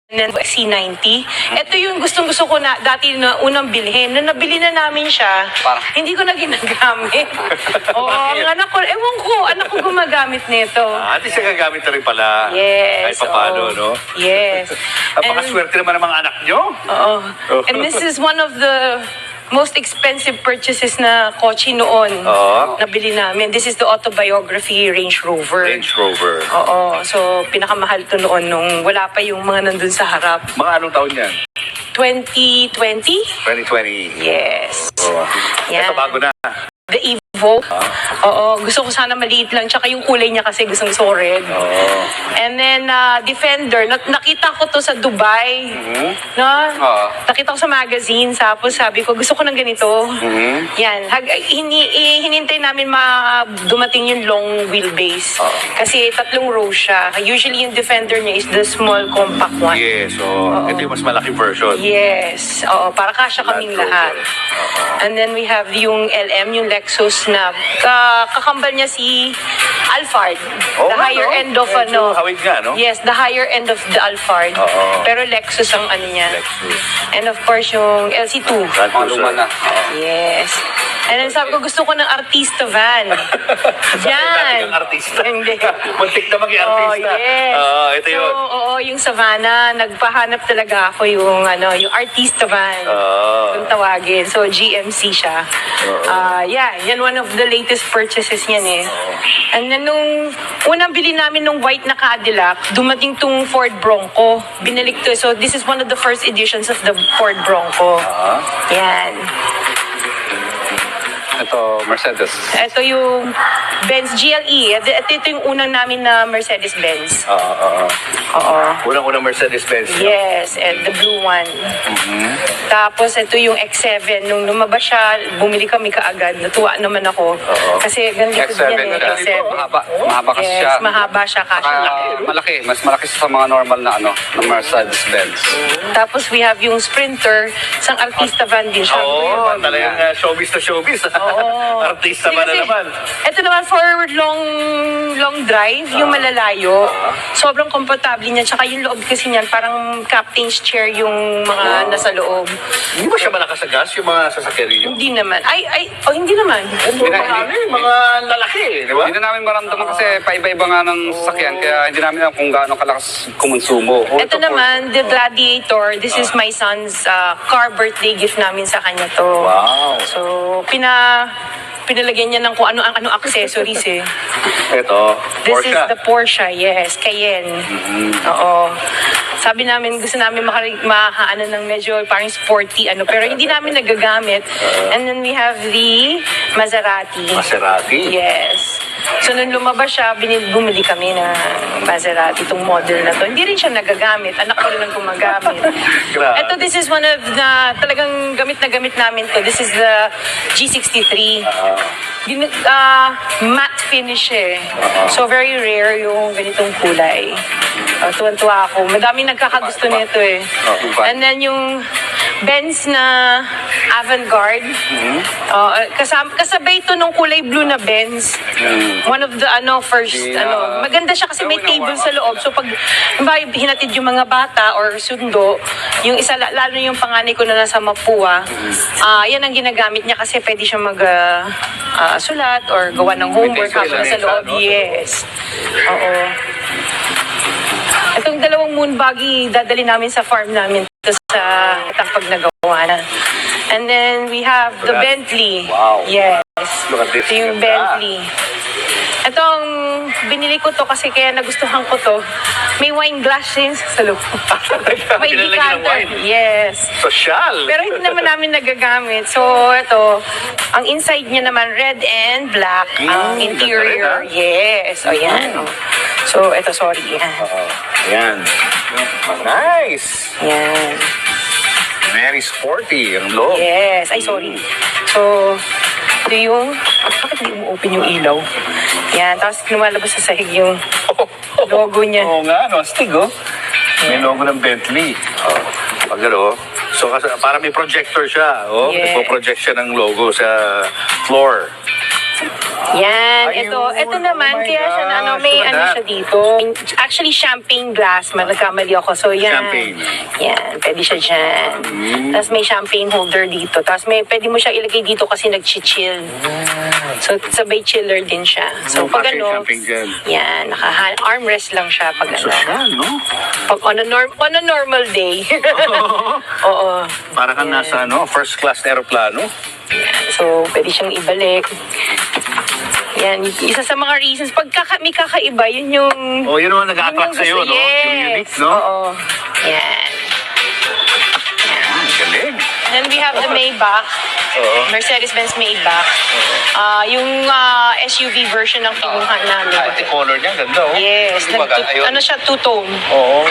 And then C90. Ito yung gustong-gusto ko na dati na unang bilhin. Nung nabili na namin siya, hindi ko na ginagamit. Oo, ang anak ko, ewan ko, anak ko gumagamit nito. At siya gagamit na rin pala. Yes. Kahit paano, no? Yes. Napakaswerte naman ng mga anak nyo. Oo. And this is one of the most expensive purchases na kotse noon nabili namin. This is the autobiography Range Rover. Range Rover. Oo. So, pinakamahal to noon nung wala pa yung mga nandun sa harap. Mga anong taon yan? 2020? 2020. Yes. Yan. Ito bago na. The Evo. Oo, gusto ko sana maliit lang. Tsaka yung kulay niya kasi gusto ko red. And then, Defender. Nakita ko to sa Dubai. No? Nakita ko sa magazine. Tapos sabi ko, gusto ko ng ganito. Yan. Hinintay namin dumating yung long wheelbase. Kasi 3 rows siya. Usually yung Defender niya is the small compact one. Yes. So, ito yung mas malaki version. Yes. Oo, para kasya kaming lahat. And then we have yung LM, yung Lexus na kakambal niya si Alphard. The higher end of Hawig nga, no? Yes, the higher end of the Alphard. Pero Lexus ang ano niya. Lexus. And of course yung LC2. Maluma na. Yes. And then sabi ko, gusto ko ng artista van. Yan. Ng artista. Hindi. Muntik na maging artista. Yes. Ito yun. So, yung Savannah, nagpahanap talaga ako yung artista van. Kung tawagin. So, GMC siya. Yan one of the latest purchases niyan eh. And then nung unang bili namin nung white na Cadillac, dumating tong Ford Bronco. Binalik to. So, this is one of the first editions of the Ford Bronco. Yan. Ito, Mercedes. Ito yung Benz GLE. Ito yung unang namin na Mercedes-Benz. Oo. Unang-unang Mercedes-Benz. Yes, and the blue one. Tapos ito yung X7. Nung lumabas siya, bumili kami kaagad. Natuwa naman ako. Kasi ganito X7 yan eh. na X7. Mahaba kasi Yes, siya. mahaba siya. Malaki. Mas malaki sa mga normal na na Mercedes-Benz. Tapos we have yung Sprinter. Isang artista van din siya. Talagang showbiz to showbiz. Artista ba na naman? Ito naman for long drive, yung malalayo. Sobrang komportable niya. Tsaka yung loob kasi niyan, parang captain's chair yung mga nasa loob. Hindi ba siya malakas sa gas, yung mga sasakyan ninyo? Hindi naman. Hindi naman. Mga lalaki, di ba? Hindi na namin maramdaman kasi paiba-iba nga ng sasakyan kaya hindi namin alam kung gaano kalakas kumonsumo. Ito naman, the Gladiator. This is my son's car birthday gift namin sa kanya to. Wow. So, pinalagyan niya ng kung ano accessories eh. Ito, This Porsche. is the Porsche, yes, Cayenne. Oo. Sabi namin, gusto namin makaano ng medyo parang sporty, pero hindi namin nagagamit. And then we have the Maserati. Maserati? Yes. So, nung lumabas siya, bumili kami na Maserati, itong model na to. Hindi rin siya nagagamit. Anak ko rin ang gumagamit. Grabe. Ito, this is one of the, talagang gamit na gamit namin to. This is the G63. Matte finish eh. So, very rare yung ganitong kulay. Tuwan-tuwa ako. Madami nagkakagusto nito eh. And then yung Benz na Avantgarde. Kasabay ito nung kulay blue na Benz. One of the first maganda siya kasi may table sa loob. So pag hinatid yung mga bata or sundo, yung isa lalo yung panganay ko na nasa Mapua, yan ang ginagamit niya kasi pwede siya sulat or gawa ng homework habang sa loob. Yes. Oo. Itong dalawang moon buggy, dadali namin sa farm namin sa pag nagawa na. And then we have the Bentley. Wow. Yes. Look at this. Ito yung Bentley. Itong binili ko to kasi kaya nagustuhan ko to. May wine glass din sa loob. May Nilalagyan ng decanter. wine. Yes. Social. Pero hindi naman namin nagagamit. So, ito, ang inside niya naman red and black. Ang interior. ganda rin, Yes. O, yan. So, ito, sorry. Yan. Nice. Yan. Very sporty ang loob. Yes. Ay, sorry. So, ito yung, bakit di mo open yung ilaw? Yan. Tapos lumalabas sa sahig yung logo niya. Oo nga, astig May logo ng Bentley. Pag so para may projector siya. Yes. Ipo-project siya ng logo sa floor. Yan, Ayun. ito naman, Oh my kaya siya na, gosh, may look at ano that. siya dito. Actually, champagne glass, nagkamali ako. So, yan. Champagne. Yan, pwede siya dyan. Tapos may champagne holder dito. Tapos pwede mo siya ilagay dito kasi nag-chill. So, sabay chiller din siya. So, pag Cafe ano, champagne dyan. yan, armrest lang siya pag So, ano. siya, no? Pag on a normal day. Oo. Para kang nasa, first class na aeroplano. So, pwede siyang ibalik. Yan, isa sa mga reasons. Pag may kakaiba, yun yung... Oh, yun naman nag-attract yun sa'yo, gusto- no? Yung Yes. unique, no? Oo. Yan. Galing. Then we have the Maybach. Oo. Mercedes-Benz Maybach. Yung SUV version ng kinuha namin. Ito color niya, ganda, oh. Yes. Kumbaga, ayun. Ano siya, two-tone. Oo.